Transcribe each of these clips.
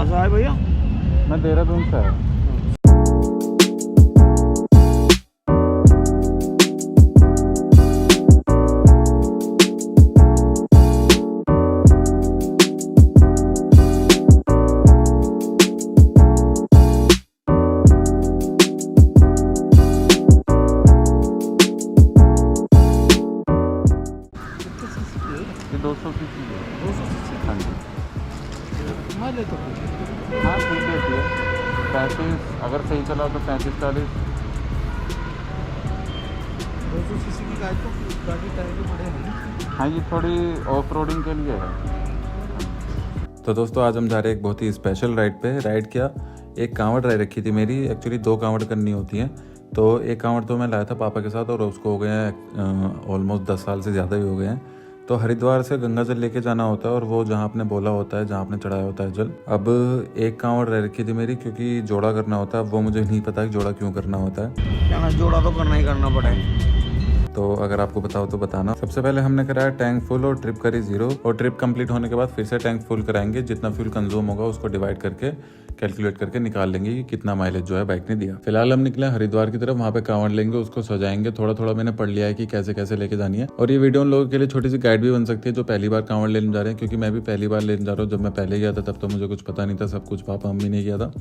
से आए भैया? मैं देहरादून से आया। ये 200 सीसी है। 200 हाँ जी। ले तो हाँ ठीक रहती है। 35 अगर सही चला तो 35-40। 200 सीसी की गाड़ी तो गाड़ी टायर भी बड़े हैं। हाँ ये थोड़ी ऑफ रोडिंग के लिए है। तो दोस्तों आज हम जा रहे हैं एक बहुत ही स्पेशल राइड पे। राइड क्या, एक कांवड़ राइड रखी थी मेरी। एक्चुअली 2 कांवड़ करनी होती हैं। तो एक कांवड़ तो मैं लाया था पापा के साथ और उसको हो गए हैं ऑलमोस्ट 10 साल से ज़्यादा भी हो गए हैं। तो हरिद्वार से गंगा जल लेके जाना होता है और वो जहाँ आपने बोला होता है, जहाँ आपने चढ़ाया होता है जल। अब एक कांवड़ रह रखी थी मेरी क्योंकि जोड़ा करना होता है। वो मुझे नहीं पता कि जोड़ा क्यों करना होता है। क्या जोड़ा तो करना ही करना पड़ेगा। तो अगर आपको बताओ तो बताना। सबसे पहले हमने कराया टैंक फुल और ट्रिप करी 0। और ट्रिप कंप्लीट होने के बाद फिर से टैंक फुल कराएंगे। जितना फ्यूल कंज्यूम होगा उसको डिवाइड करके कैलकुलेट करके निकाल लेंगे कि कितना माइलेज जो है बाइक ने दिया। फिलहाल हम निकले हरिद्वार की तरफ, वहाँ पे कांवड़ लेंगे, उसको सजाएंगे। थोड़ा थोड़ा मैंने पढ़ लिया है कि कैसे कैसे लेके जानी है। और ये वीडियो उन लोगों के लिए छोटी सी गाइड भी बन सकती है जो पहली बार कांवड़ लेने जा रहे हैं, क्योंकि मैं भी पहली बार लेने जा रहा हूँ। जब मैं पहले गया था तब तो मुझे कुछ पता नहीं था, सब कुछ पापा मम्मी ने किया था।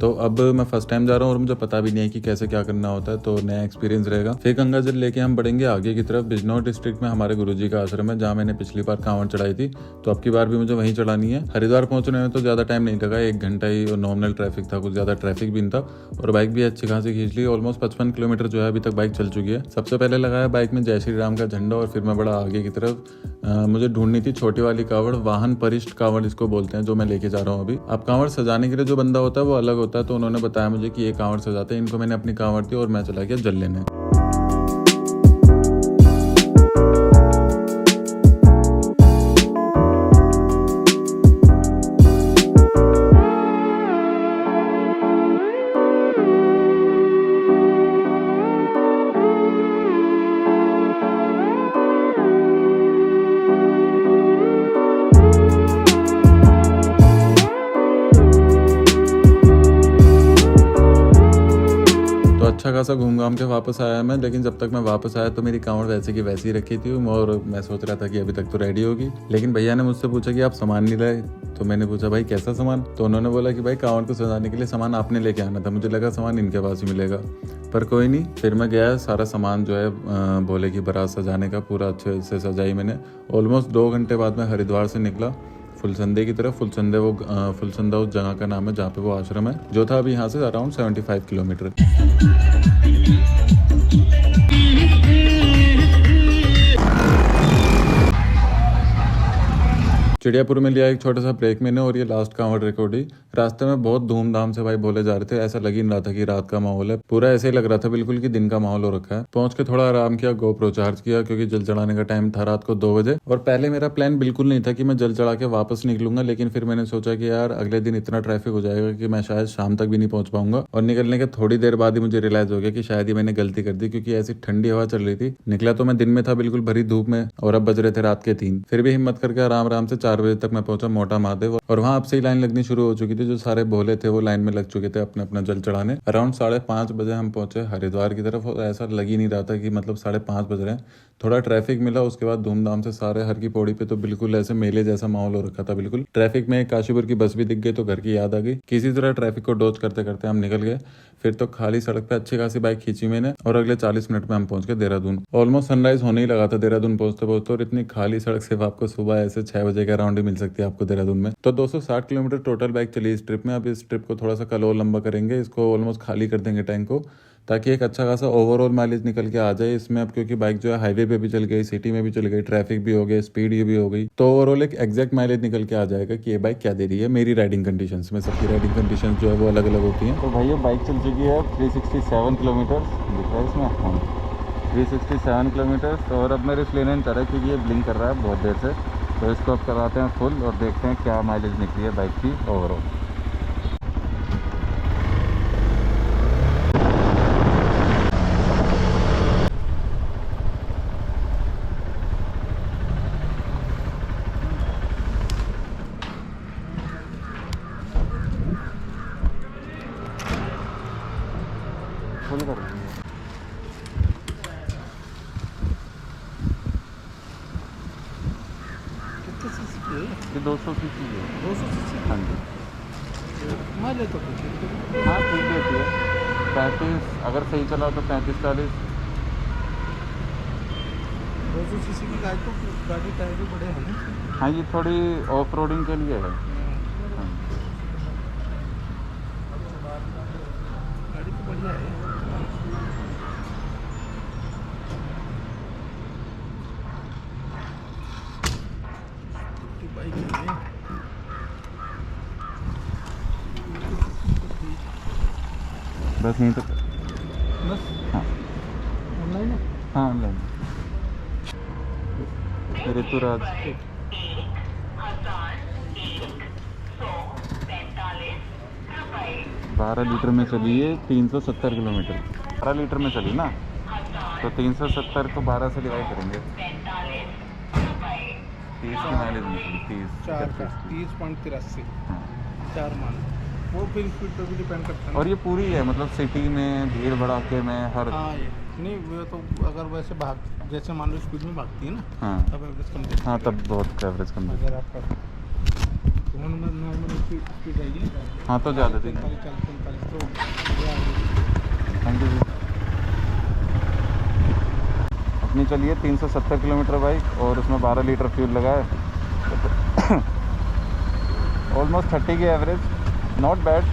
तो अब मैं फर्स्ट टाइम जा रहा हूँ और मुझे पता भी नहीं है कि कैसे क्या करना होता है, तो नया एक्सपीरियंस रहेगा। फिर गंगा जल लेके हम बढ़ेंगे आगे की तरफ। बिजनौर डिस्ट्रिक्ट में हमारे गुरुजी का आश्रम है, जहाँ मैंने पिछली बार कांवड़ चढ़ाई थी, तो अब की बार भी मुझे वहीं चढ़ानी है। हरिद्वार पहुंचने में तो ज़्यादा टाइम नहीं लगा, 1 घंटा ही। और नॉर्मल ट्रैफिक था, कुछ ज़्यादा ट्रैफिक भी नहीं था। और बाइक भी अच्छी खासी खींच ली। ऑलमोस्ट 55 किलोमीटर जो है अभी तक बाइक चल चुकी है। सबसे पहले लगाया बाइक में जय श्री राम का झंडा और फिर मैं बढ़ा आगे की तरफ। मुझे ढूंढनी थी छोटी वाली कांवड़, वाहन परिष्ठ कांवड़ इसको बोलते हैं, जो मैं लेके जा रहा हूँ अभी। अब कांवड़ सजाने के लिए जो बंदा होता है वो अलग होता है, तो उन्होंने बताया मुझे कि ये कांवड़ सजाते हैं। इनको मैंने अपनी कांवड़ दी और मैं चला गया जल लेने। अच्छा खासा घूम घाम के वापस आया मैं, लेकिन जब तक मैं वापस आया तो मेरी कांवड़ वैसे की वैसी ही रखी थी। और मैं सोच रहा था कि अभी तक तो रेडी होगी। लेकिन भैया ने मुझसे पूछा कि आप सामान नहीं लाए। तो मैंने पूछा भाई कैसा सामान? तो उन्होंने बोला कि भाई कांवड़ को सजाने के लिए सामान आपने लेके आना था। मुझे लगा सामान इनके पास ही मिलेगा, पर कोई नहीं। फिर मैं गया, सारा सामान जो है भोले की बारात सजाने का पूरा अच्छे से सजाई मैंने। ऑलमोस्ट 2 घंटे बाद मैं हरिद्वार से निकला फुलसंदे की तरफ। फुलसंदे फुलसंदा उस जगह का नाम है जहाँ पे वो आश्रम है, जो था अभी यहाँ से अराउंड 75 किलोमीटर। चिड़ियापुर में लिया एक छोटा सा ब्रेक मैंने और ये लास्ट कांवड़ रिकॉर्ड ही। रास्ते में बहुत धूमधाम से भाई बोले जा रहे थे, ऐसा लग ही नहीं रहा था कि रात का माहौल है। पूरा ऐसे ही लग रहा था बिल्कुल कि दिन का माहौल हो रखा है। पहुंच के थोड़ा आराम किया, गोप्रो चार्ज किया, क्योंकि जल चढ़ाने का टाइम था रात को 2 बजे। और पहले मेरा प्लान बिल्कुल नहीं था कि मैं जल चढ़ा के वापस निकलूंगा, लेकिन फिर मैंने सोचा कि यार अगले दिन इतना ट्रैफिक हो जाएगा कि मैं शायद शाम तक भी नहीं पहुंच पाऊंगा। और निकलने के थोड़ी देर बाद ही मुझे रियलाइज हो गया कि शायद ही मैंने गलती कर दी, क्योंकि ऐसी ठंडी हवा चल रही थी। निकला तो मैं दिन में था, बिल्कुल भरी धूप में, और अब बज रहे थे रात के 3। फिर भी हिम्मत करके आराम आराम से 4 बजे तक मैं पहुंचा मोटा महादेव। और वहां अब से ही लाइन लगनी शुरू हो चुकी थी। जो सारे भोले थे वो लाइन में लग चुके थे अपने अपना जल चढ़ाने। अराउंड 5:30 बजे हम पहुंचे हरिद्वार की तरफ। और ऐसा लग ही नहीं रहा था कि मतलब 5:30 बज रहे हैं। थोड़ा ट्रैफिक मिला, उसके बाद धूमधाम से सारे हर की पौड़ी पे तो बिल्कुल ऐसे मेले जैसा माहौल हो रखा था। बिल्कुल ट्रैफिक में काशीपुर की बस भी दिख गई तो घर की याद आ गई। किसी तरह ट्रैफिक को डॉज करते करते हम निकल गए। फिर तो खाली सड़क पे अच्छी खासी बाइक खींची मैंने और अगले 40 मिनट में हम पहुंच गए देहरादून। ऑलमोस्ट सनराइज होने ही लगा था देहरादून पहुंचते पहुंचते। और इतनी खाली सड़क सिर्फ आपको सुबह ऐसे 6 बजे के अराउंड ही मिल सकती है आपको देहरादून में। तो 260 किलोमीटर टोटल बाइक चली इस ट्रिप में। अब इस ट्रिप को थोड़ा सा कल और लंबा करेंगे, इसको ऑलमोस्ट खाली कर देंगे टैंक को, ताकि एक अच्छा खासा ओवरऑल माइलेज निकल के आ जाए इसमें। अब क्योंकि बाइक जो है हाईवे पे भी चल गई, सिटी में भी चल गई, ट्रैफिक भी हो गया, स्पीड ये भी हो गई, तो ओवरऑल एक एग्जैक्ट माइलेज निकल के आ जाएगा कि ये बाइक क्या दे रही है मेरी राइडिंग कंडीशंस में। सबकी राइडिंग कंडीशंस जो है वो अलग अलग होती हैं। तो भैया बाइक चल चुकी है 367 किलोमीटर, दिख रहा है इसमें 367 किलोमीटर। और अब मेरे इसलिए नहीं चल रहा है क्योंकि ये ब्लिंक कर रहा है बहुत देर से। तो इसको अब कराते हैं फुल और देखते हैं क्या माइलेज निकली है बाइक की ओवरऑल। फुल कर देंगे। कितने सीसी की है? ये 200 सीसी है। 200 सीसी हाँ जी। माइलेज तो ठीक है। हाँ ठीक देती है, 35 अगर सही चला तो 35-40। 200 सीसी की गाड़ी तो गाड़ी टायर भी बड़े हैं ना। हाँ ये थोड़ी ऑफ रोडिंग के लिए है। हाँ। गाड़ी तो बढ़िया है। बाइक है बस नहीं तो बस हाँ ऑनलाइन है। हाँ ऑनलाइन ऋतुराज। 12 लीटर में चली है, 370 किलोमीटर। 12 लीटर में चली ना, तो 370 को 12 से डिवाइड करेंगे, 30 की माइलेज निकली। 30.83 हाँ। 4 मान वो फिर स्पीड पे भी डिपेंड करता है। और ये पूरी है मतलब सिटी में भीड़ भड़ाके में हर। हाँ ये नहीं वो तो अगर वैसे भाग जैसे मान लो स्पीड में भागती है ना, हाँ तब एवरेज कम देती है। हाँ तब बहुत एवरेज कम देती अगर आपका नॉर्मल स्पीड रहेगी हाँ तो ज़्यादा देगी। 45 तो थैंक यू जी। अपनी चलिए 370 किलोमीटर बाइक और उसमें 12 लीटर फ्यूल लगा है, ऑलमोस्ट 30 की एवरेज, नॉट बैड।